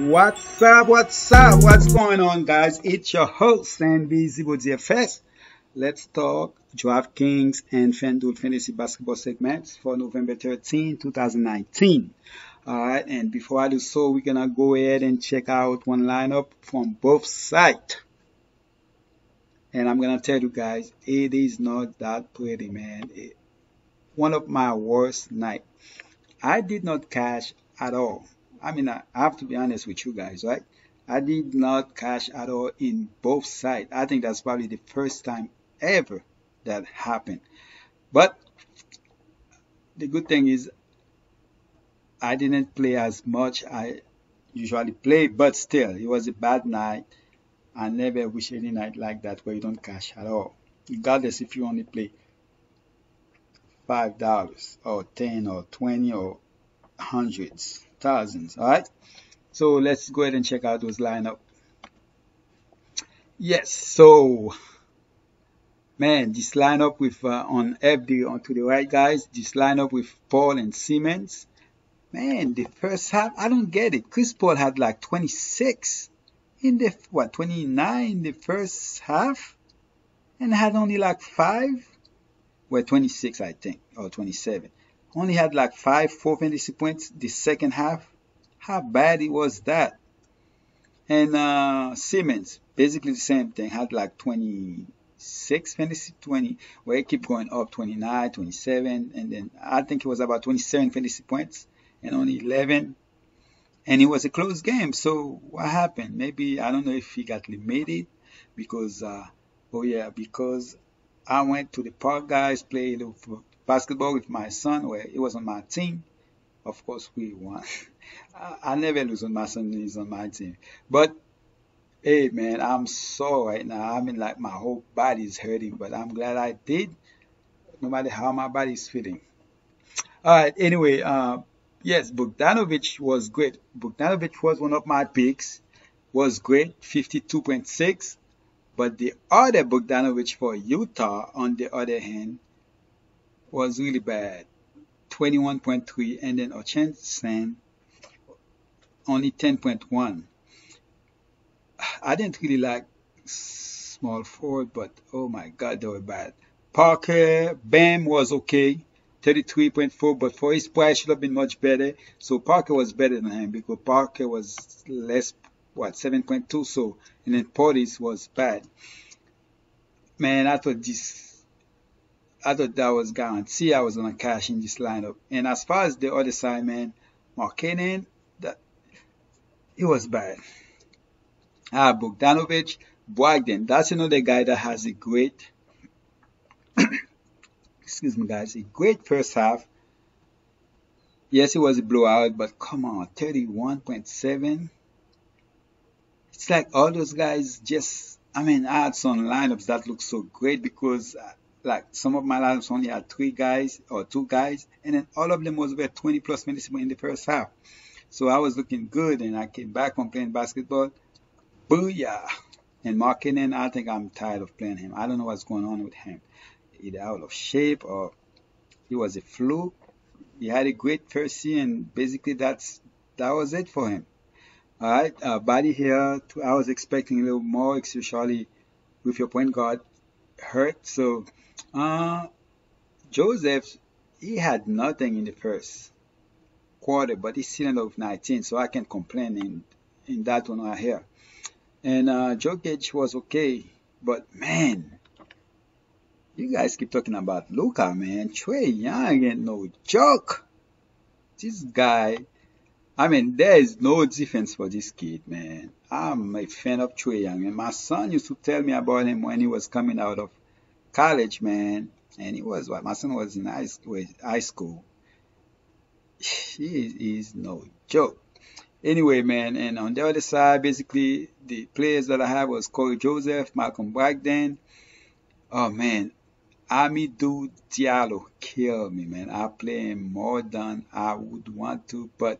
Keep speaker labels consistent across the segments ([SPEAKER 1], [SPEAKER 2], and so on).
[SPEAKER 1] What's up? What's up? What's going on, guys? It's your host, NBZBODFS. Let's talk DraftKings and Fanduel Fantasy Basketball segments for November 13, 2019. Alright, and before I do so, we're gonna go ahead and check out one lineup from both sides. And I'm gonna tell you guys, it is not that pretty, man. One of my worst nights. I did not cash at all. I mean, I have to be honest with you guys, right? I did not cash at all in both sides. I think that's probably the first time ever that happened. But the good thing is I didn't play as much I usually play, but still, it was a bad night. I never wish any night like that where you don't cash at all. Regardless if you only play $5 or 10 or 20 or hundreds, thousands, all right? So let's go ahead and check out those lineup. Yes, so man, this lineup with on FD on to the right, guys. This lineup with Paul and Simmons. Man, the first half, I don't get it. Chris Paul had like 26 in the 29 in the first half, and had only like 5. Well, 26, I think, or 27. Only had like 4 fantasy points the second half. How bad it was that? And Simmons, basically the same thing, had like 26 fantasy, 20, where it kept going up, 29, 27, and then I think it was about 27 fantasy points and only 11. And it was a close game. So what happened? Maybe, I don't know if he got limited because, because I went to the park, guys, played basketball with my son, where he was on my team. Of course, we won. I never lose on my son, he's on my team. But, hey, man, I'm sore right now. I mean, like, my whole body is hurting, but I'm glad I did, no matter how my body is feeling. All right, anyway, yes, Bogdanovic was great. Bogdanovic was one of my picks, was great, 52.6. But the other Bogdanovic for Utah, on the other hand, was really bad. 21.3, and then Hutchinson only 10.1. I didn't really like small forward, but oh my God, they were bad. Parker, Bam was okay, 33.4, but for his price should have been much better. So Parker was better than him because Parker was less, 7.2. So, and then Portis was bad. Man, I thought that was guaranteed I was gonna cash in this lineup. And as far as the other side, man, Markkanen, that it was bad. Bogdanovic, Brogdon, that's another guy that has a great excuse me, guys, a great first half. Yes, it was a blowout, but come on, 31.7. It's like all those guys just, I mean, I had some lineups that look so great because like some of my lineups only had 3 guys or 2 guys, and then all of them was about 20 plus minutes in the first half. So I was looking good, and I came back from playing basketball. Booyah! And Markkanen, I think I'm tired of playing him. I don't know what's going on with him. Either out of shape or he was a fluke. He had a great first year, and basically that was it for him. All right, Body here, I was expecting a little more, especially with your point guard hurt. So, Joseph, he had nothing in the first quarter, but he still ended up 19, so I can't complain in that one right here. And Jokic was okay, but man, you guys keep talking about Luka, man. Trae Young ain't no joke. This guy, I mean, there is no defense for this kid, man. I'm a fan of Trae Young, and my son used to tell me about him when he was coming out of college, man. And he was my son was in high school. He is no joke. Anyway, man, and on the other side, basically, the players that I have was Corey Joseph, Malcolm Brogdon. Oh, man, Amidou Diallo killed me, man. I play him more than I would want to, but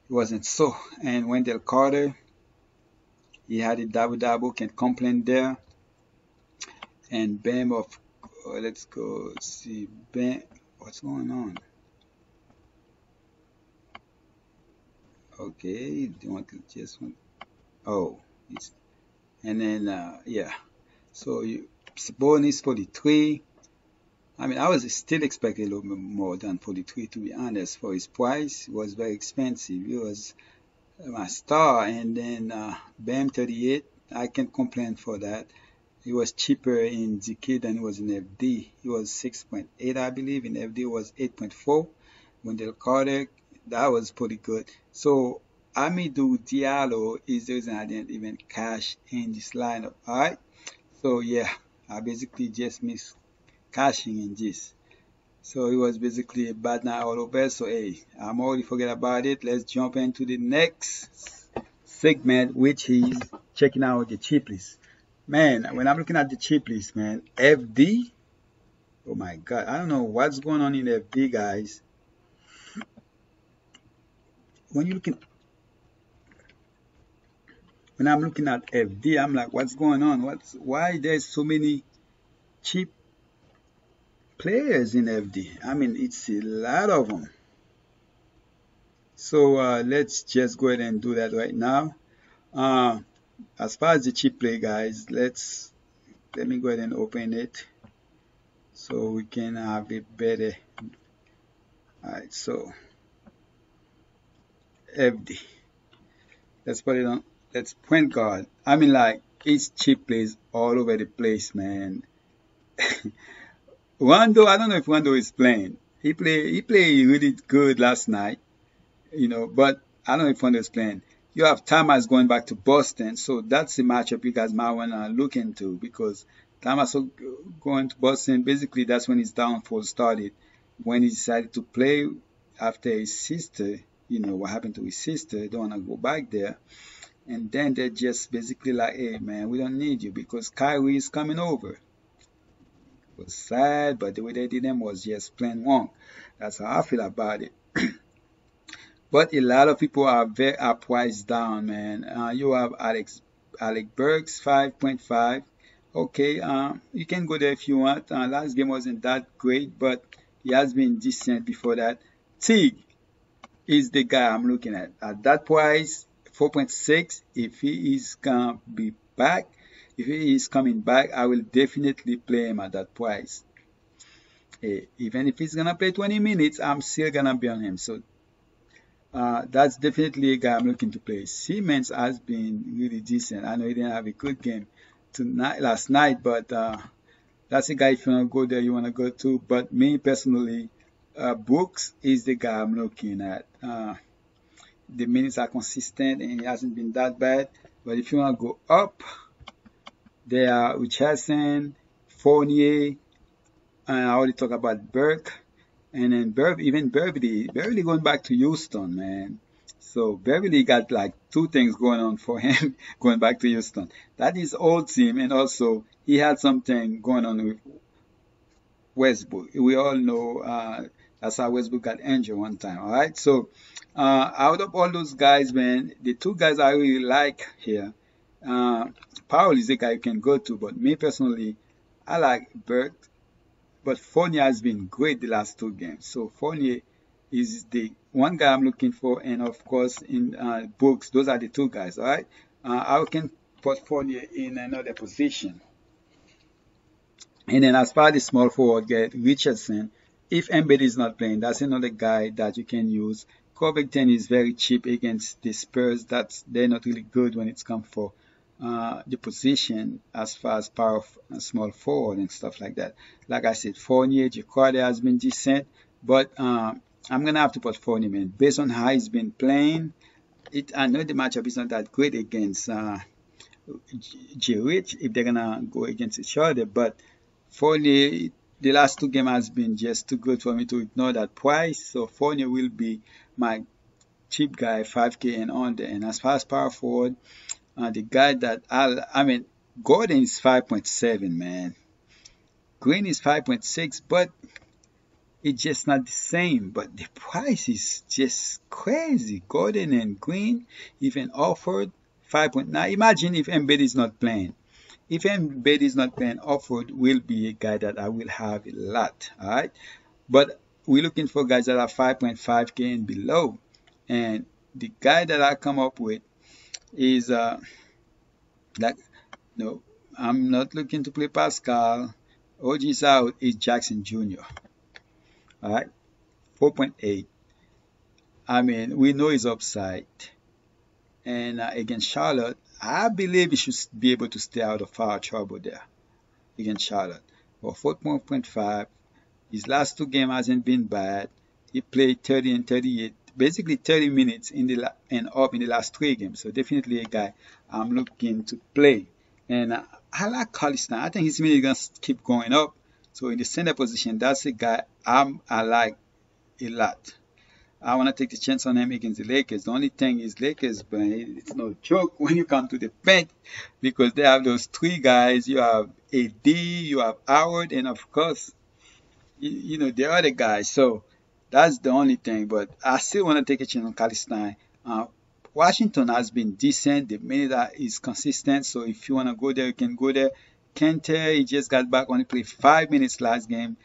[SPEAKER 1] it wasn't so. And Wendell Carter, he had a double-double, can't complain there. And Bam let's go see Bam. What's going on? Okay, do you want to just one? Oh, it's and then yeah. So you bonus 43. I mean, I was still expecting a little bit more than 43 to be honest. For his price, it was very expensive. It was my star, and then BAM 38. I can't complain for that. It was cheaper in ZK than it was in FD. It was 6.8, I believe. In FD, it was 8.4. Wendell Carter, that was pretty good. So Amidou Diallo is the reason I didn't even cash in this lineup. All right. So yeah, I basically just missed cashing in this. So it was basically a bad night all over. So hey, I'm already forget about it. Let's jump into the next segment, which is checking out the cheap list. Man, when I'm looking at the cheap list, man, FD. Oh my God, I don't know what's going on in FD, guys. When you looking, when I'm looking at FD, I'm like, what's going on? Why there's so many cheap players in FD? I mean, it's a lot of them. So let's just go ahead and do that right now. As far as the cheap play, guys, let me go ahead and open it so we can have a better. All right, so FD. Let's put it on. Let's point guard. I mean, like it's cheap plays all over the place, man. Rondo, I don't know if Rondo is playing. He played really good last night, but I don't know if Rondo is playing. You have Thomas going back to Boston, so that's the matchup you guys might want to look into because Thomas going to Boston, basically that's when his downfall started. When he decided to play after his sister, what happened to his sister, don't want to go back there. And then they're just basically like, hey man, we don't need you because Kyrie is coming over. It was sad, but the way they did him was just plain wrong. That's how I feel about it. But a lot of people are priced down, man. You have Alec Burks 5.5. Okay, you can go there if you want. Last game wasn't that great, but he has been decent before that. Teague is the guy I'm looking at. At that price, 4.6. If he is gonna be back, if he is coming back, I will definitely play him at that price. Even if he's gonna play 20 minutes, I'm still gonna be on him. So that's definitely a guy I'm looking to play. Siemens has been really decent. I know he didn't have a good game last night, but that's a guy if you want to go there, you want to go to. But me personally, Brooks is the guy I'm looking at. The minutes are consistent and it hasn't been that bad. But if you want to go up, there are Richardson, Fournier, and I already talked about Burke. And then even Beverly going back to Houston, man. So Beverly got like two things going on for him going back to Houston. That is old team, and also he had something going on with Westbrook. We all know that's how Westbrook got injured one time. All right, so out of all those guys, man, the two guys I really like here, Powell is the guy you can go to, but me personally, I like Burke. But Fournier has been great the last two games. So Fournier is the one guy I'm looking for, and of course in Brooks, those are the two guys. All right, I can put Fournier in another position. And then as far as the small forward get Richardson, if Embiid is not playing, that's another guy that you can use. Covington is very cheap against the Spurs. They're not really good when it's come for the position as far as power of small forward and stuff like that. Like I said, Fournier, Jakarta has been decent, but I'm gonna have to put Fournier in based on how he's been playing. I know the matchup is not that great against J-Rich if they're gonna go against each other, but Fournier, the last two games has been just too good for me to ignore that price. So Fournier will be my cheap guy, 5K and under. And as far as power forward, the guy that Gordon is 5.7, man. Green is 5.6, but it's just not the same. But the price is just crazy. Gordon and Green even offered 5.9. Imagine if Embiid is not playing. If Embiid is not playing, Offord will be a guy that I will have a lot. All right, but we're looking for guys that are 5.5K and below. And the guy that I come up with is like no, I'm not looking to play Pascal. OG's out is Jackson Jr. All right, 4.8. I mean, we know his upside, and against Charlotte, I believe he should be able to stay out of foul trouble there against Charlotte. For 4.5, his last two games hasn't been bad. He played 30 and 38, basically 30 minutes in the and up in the last three games. So definitely a guy I'm looking to play. And I like Carlisle. I think his minutes gonna keep going up. So in the center position, that's a guy I like a lot. I want to take the chance on him against the Lakers. The only thing is Lakers, but it's no joke when you come to the paint because they have those three guys. You have AD, you have Howard, and of course, you know, the other guys. So that's the only thing. But I still want to take a chance on Palestine. Washington has been decent. The minute is consistent. So if you want to go there, you can go there. Kenter, he just got back, only played 5 minutes last game.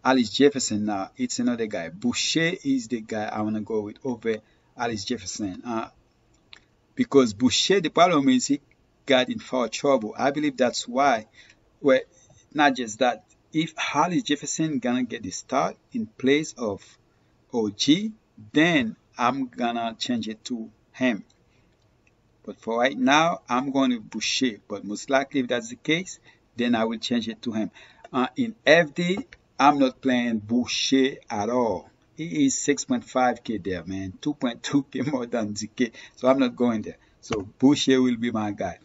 [SPEAKER 1] Alice Jefferson now, it's another guy. Boucher is the guy I want to go with over Alice Jefferson. Because Boucher, the problem is he got in foul trouble. I believe that's why. Well, not just that. If Alice Jefferson gonna get the start in place of OG, then I'm gonna change it to him. But for right now, I'm going to Boucher. But most likely, if that's the case, then I will change it to him. In FD, I'm not playing Boucher at all. He is 6.5K there, man. 2.2K more than ZK. So I'm not going there. So Boucher will be my guy.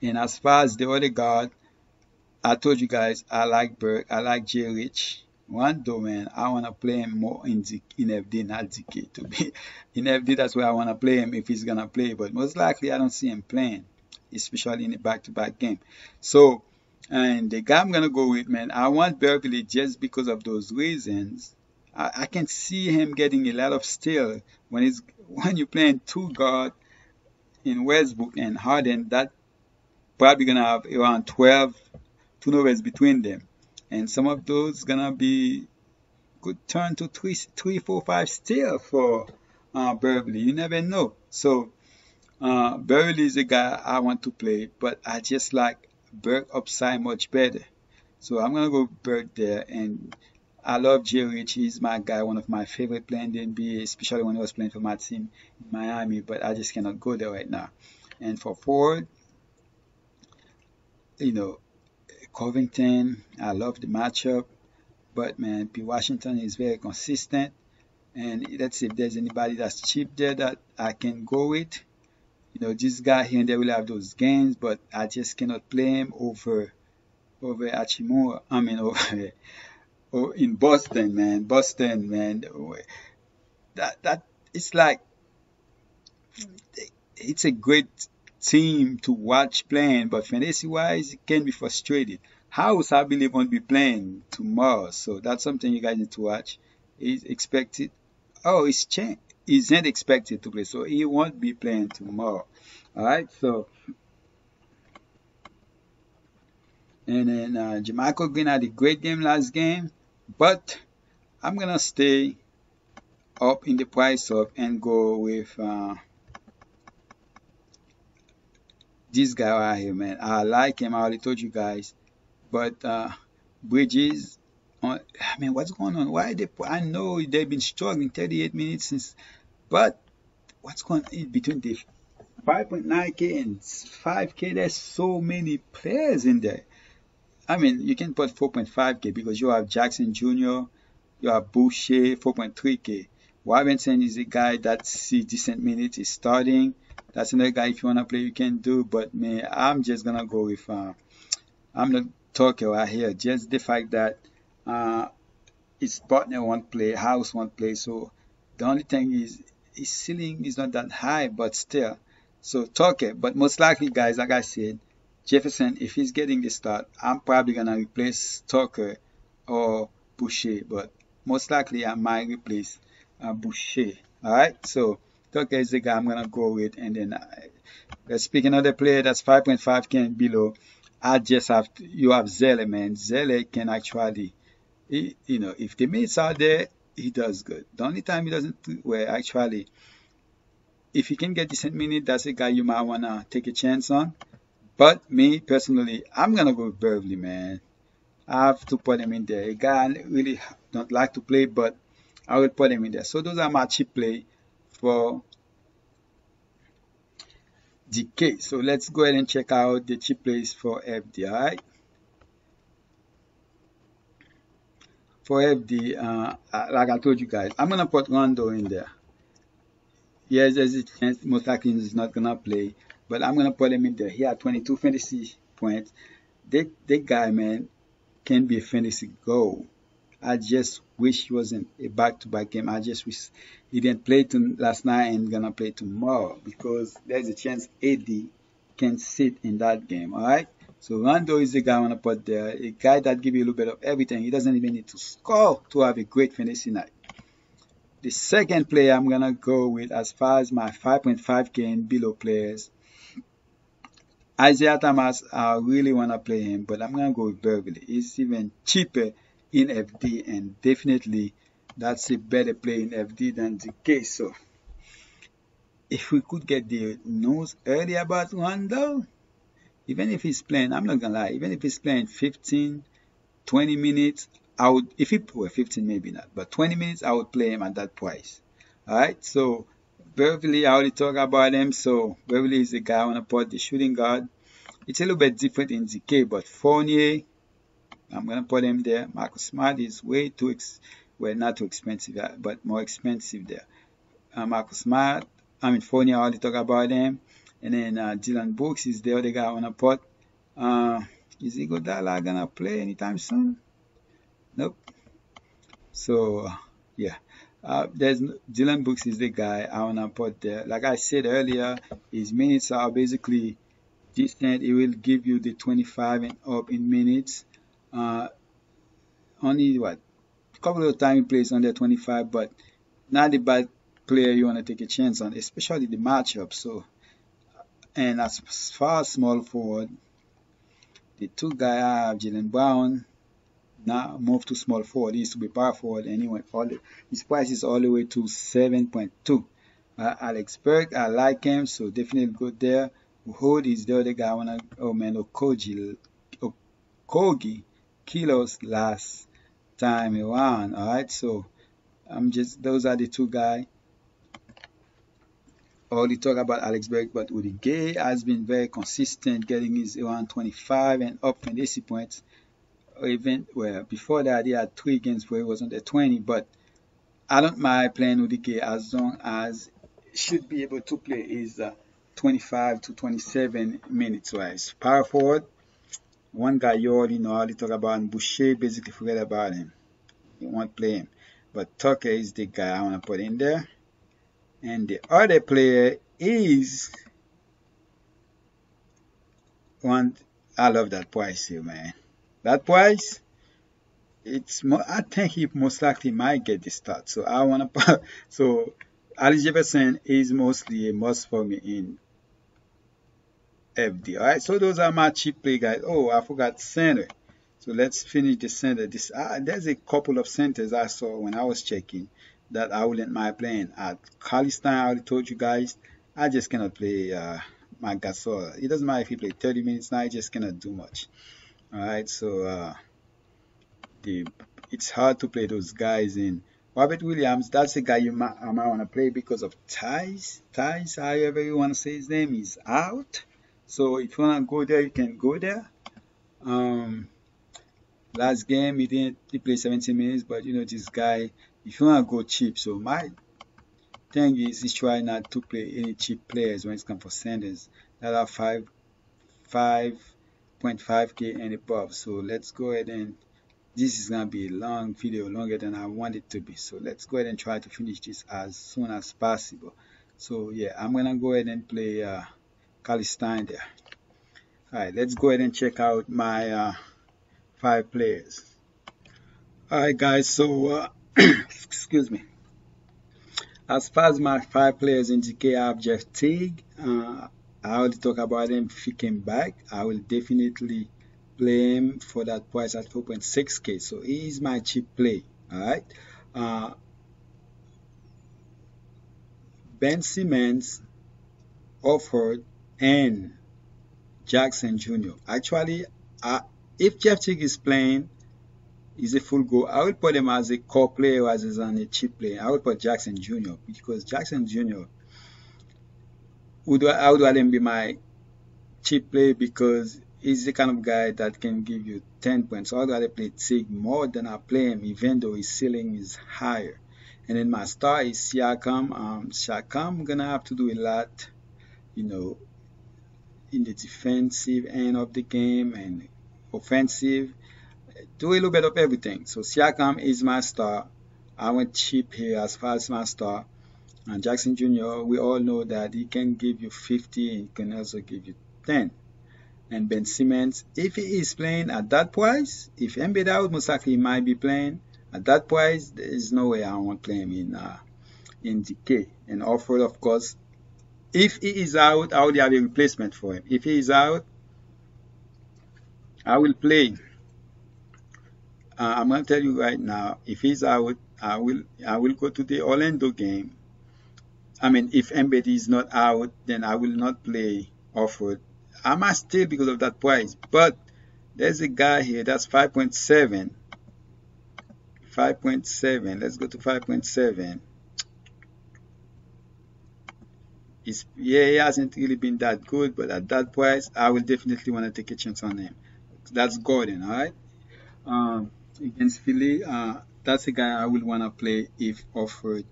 [SPEAKER 1] And as far as the other guard, I told you guys I like Burke. I like J. Rich. Rondo, man, I want to play him more in FD, not ZK. To be in FD, that's where I want to play him if he's going to play. But most likely, I don't see him playing, especially in the back-to-back game. So, and the guy I'm going to go with, man, I want Beverly just because of those reasons. I can see him getting a lot of steal when you're playing two guard in Westbrook and Harden. That probably going to have around 12 turnovers between them. And some of those going to be could turn to 3, 4, 5 steal for Beverly. You never know. So Beverly is a guy I want to play, but I just like Burke upside much better. So I'm going to go Burke there. And I love J. Rich. He's my guy, one of my favorite players in the NBA, especially when he was playing for my team in Miami. But I just cannot go there right now. And for forward, you know, Covington, I love the matchup. But, man, P. Washington is very consistent. And let's see if there's anybody that's cheap there that I can go with. You know, this guy here and there will have those games, but I just cannot play him over Hachimura. I mean, over in Boston, man. Boston, man. That it's like it's a great team to watch playing, but fantasy-wise, it can be frustrated. House, I believe, won't be playing tomorrow, so that's something you guys need to watch. He's expected. Oh, he's changed. He's not expected to play, so he won't be playing tomorrow. All right, so and then Jermichael Green had a great game last game, but I'm gonna stay up in the price up and go with this guy right here, man. I like him. I already told you guys, but Bridges. I mean, what's going on? Why they? I know they've been struggling 38 minutes since, but what's going on between the 5.9K and 5K? There's so many players in there. I mean, you can put 4.5K because you have Jackson Jr., you have Boucher, 4.3K. Robinson is a guy that sees decent minutes, is starting. That's another guy if you want to play, you can do. But man, I'm just going to go with, I'm not talking right here. Just the fact that his partner won't play, House won't play. So the only thing is his ceiling is not that high, but still. So Tucker, but most likely, guys, like I said, Jefferson, if he's getting the start, I'm probably going to replace Tucker or Boucher. But most likely, I might replace Boucher. All right, so Tucker is the guy I'm going to go with. And then let's pick another player that's 5.5K and below. I just have to, you have Zelle, man. Zelle can actually, you know, if the minutes are there, he does good. The only time he doesn't, well, actually, if he can get decent minute, that's a guy you might wanna take a chance on. But me personally, I'm gonna go with Beverly, man. I have to put him in there. A guy I really don't like to play, but I will put him in there. So those are my cheap play for DK. So let's go ahead and check out the cheap plays for FD. All right. For FD, like I told you guys, I'm gonna put Rondo in there. Yes, there's a chance most likely he's not gonna play, but I'm gonna put him in there. He had 22 fantasy points. That guy, man, can be a fantasy goal. I just wish he wasn't a back-to-back game. I just wish he didn't play last night and gonna play tomorrow, because there's a chance AD can sit in that game. All right. So Rondo is the guy I want to put there. A guy that gives you a little bit of everything. He doesn't even need to score to have a great fantasy night. The second player I'm gonna go with, as far as my 5.5K and below players, Isaiah Thomas, I really want to play him, but I'm going to go with Beverly. He's even cheaper in FD, and definitely that's a better play in FD than the case. So if we could get the news early about Rondo, even if he's playing, I'm not going to lie, even if he's playing 15, 20 minutes, I would, if he were 15, maybe not, but 20 minutes, I would play him at that price. All right, so Beverly, I already talked about him. So Beverly is the guy I want to put the shooting guard. It's a little bit different in DK, but Fournier, I'm going to put him there. Marcus Smart is way too, well, not too expensive, but more expensive there. Marcus Smart, Fournier, I already talked about him. And then Dylan Brooks is the other guy I want to put. Is Iguodala going to play anytime soon? Nope. So, yeah. There's Dylan Brooks is the guy I want to put there. Like I said earlier, his minutes are basically decent. It will give you the 25 and up in minutes. Only what? A couple of times he plays under 25, but not a bad player you want to take a chance on, especially the matchup. So, and as far as small forward, the two guys I have, Jaylen Brown, now moved to small forward. He used to be power forward, and he went his price is all the way to 7.2. Alex Berg, I like him, so definitely go there. Hood is the other guy I wanna. Oh man, Okogie Kilos last time around. All right, so those are the two guys. Already talk about Alex Berg, but Udi Gay has been very consistent, getting his around 25 and up fantasy points. Even well, before that he had 3 games where he was under 20, but I don't mind playing with DK as long as should be able to play his 25 to 27 minutes wise. Power forward, one guy you already know, I already talk about him. Boucher, basically forget about him. You won't play him. But Tucker is the guy I want to put in there. And the other player is one. I love that price here, man. That price, I think he most likely might get the start. So I want to. So Ali Jefferson is mostly a must for me in FD. All right. So those are my cheap play guys. Oh, I forgot center. So let's finish the center. There's a couple of centers I saw when I was checking that I wouldn't mind playing. At Carlisle, I already told you guys, I just cannot play my Gasol. It doesn't matter if he played 30 minutes now, I just cannot do much. Alright, so it's hard to play those guys in. Robert Williams, that's the guy I might want to play because of ties. Ties, however you want to say his name, is out. So if you want to go there, you can go there. Last game he played 17 minutes, but you know this guy, if you want to go cheap, so my thing is try not to play any cheap players when it comes for Sanders that are 5.5K and above. So let's go ahead, and this is gonna be a long video, longer than I want it to be. So let's go ahead and try to finish this as soon as possible. So yeah, I'm gonna go ahead and play Carlisle there. Alright, let's go ahead and check out my 5 players. Alright guys, so excuse me. As far as my 5 players in GK, I have Jeff Teague. I already talked about him. If he came back, I will definitely play him for that price at 4.6K. So he is my cheap play. Alright. Ben Simmons, Horford, and Jackson Jr. Actually, if Jeff Teague is playing, is a full go, I will put him as a core player rather than a cheap player. I will put Jackson Jr. because Jackson Jr. I would rather him be my cheap player because he's the kind of guy that can give you 10 points. So I'd rather play Teague more than I play him, even though his ceiling is higher. And then my star is Siakam. Siakam gonna have to do a lot, you know, in the defensive end of the game and offensive. Do a little bit of everything. So Siakam is my star. I went cheap here as far as my star. And Jackson Jr., we all know that he can give you 50 and he can also give you 10. And Ben Simmons, if he is playing at that price, if Embiid out, most likely he might be playing at that price. There is no way I won't play him in DK. And Horford, of course, if he is out, I already have a replacement for him. If he is out, I will play. I'm going to tell you right now, if he's out, I will go to the Orlando game. I mean, if Embiid is not out, then I will not play Horford. I might still because of that price. But there's a guy here that's 5.7. 5.7. Let's go to 5.7. Yeah, he hasn't really been that good, but at that price, I will definitely want to take a chance on him. That's Gordon, all right? Against Philly, that's a guy I will want to play if Horford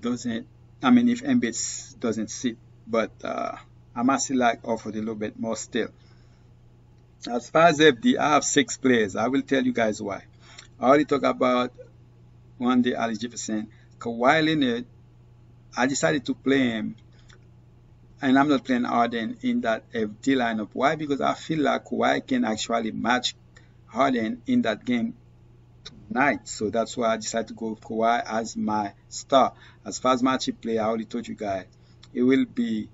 [SPEAKER 1] doesn't. I mean, if Embiid doesn't sit, but I must still like Horford a little bit more still. As far as FD, I have 6 players. I will tell you guys why. I already talked about one day Alex Jefferson. Kawhi Leonard, I decided to play him, and I'm not playing Harden in that FD lineup. Why? Because I feel like Kawhi can actually match Harden in that game tonight. So that's why I decided to go with Kawhi as my star. As far as my cheap play, I already told you guys, it will be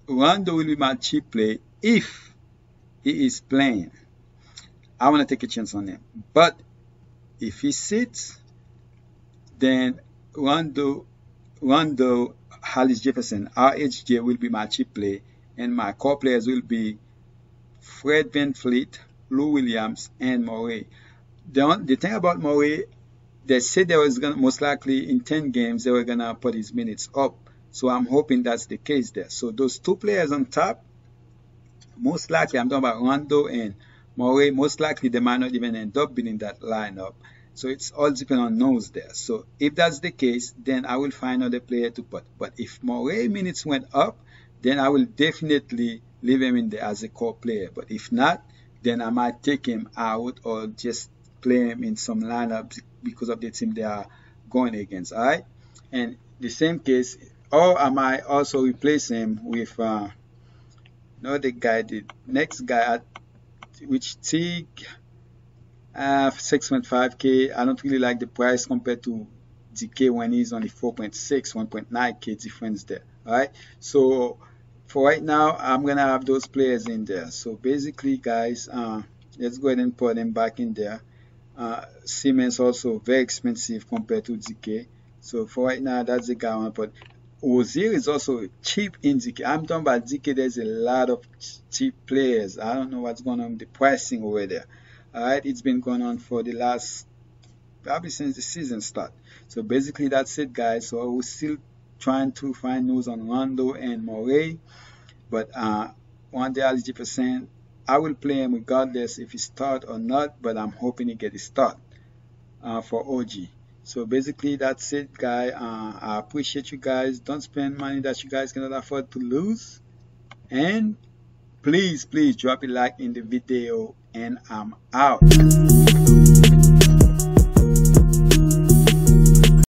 [SPEAKER 1] Rondo will be my cheap play if he is playing. I want to take a chance on him. But if he sits, then Rondo, Alex Jefferson, RHJ will be my cheap play, and my core players will be Fred VanVleet, Lou Williams, and Murray. The thing about Murray, they said they was gonna most likely in 10 games they were gonna put his minutes up. So I'm hoping that's the case there. So those 2 players on top, most likely, I'm talking about Rondo and Murray, most likely they might not even end up being in that lineup. So it's all depending on those there. So if that's the case, then I will find another player to put. But if Murray minutes went up, then I will definitely leave him in there as a core player. But if not, then I might take him out or just play him in some lineups because of the team they are going against. All right, and the same case, or I might also replace him with the next guy which Teague, 6.5K. I don't really like the price compared to DK when he's only 4.6, 1.9K difference there. All right, so for right now, I'm gonna have those players in there. So basically, guys, let's go ahead and put them back in there. Siemens also very expensive compared to DK. So for right now, that's the guy I want to put. Ozil is also cheap in DK. I'm talking about DK. There's a lot of cheap players. I don't know what's going on with the pricing over there. All right, it's been going on for the last probably since the season start. So basically, that's it, guys. So we're still trying to find news on Rondo and Murray, but one day Alex Jefferson, I will play him regardless if he start or not. But I'm hoping he get a start for OG. So basically, that's it, guys. I appreciate you guys. Don't spend money that you guys cannot afford to lose. And please drop a like in the video, and I'm out.